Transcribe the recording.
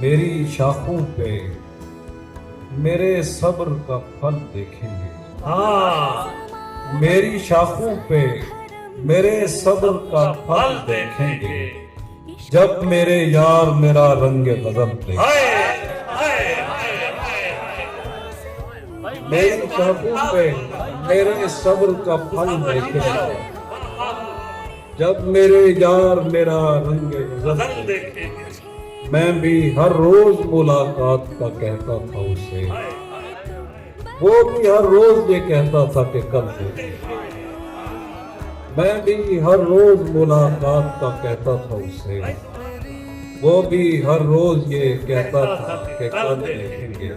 मेरी शाखों पे मेरे सब्र का फल देखेंगे। हाँ, मेरी शाखों पे मेरे सब्र का फल देखेंगे जब मेरे यार मेरा रंग गजब देखेंगे। हाय हाय हाय। मेरी शाखों पे मेरे सब्र का फल देखेंगे जब मेरे यार मेरा रंग गजब देखेंगे। मैं भी हर रोज मुलाकात का कहता था उसे, वो भी हर रोज ये कहता था कि कल देखेंगे। मैं भी हर रोज मुलाकात का कहता था उसे, वो भी हर रोज ये कहता था कि कल देखेंगे।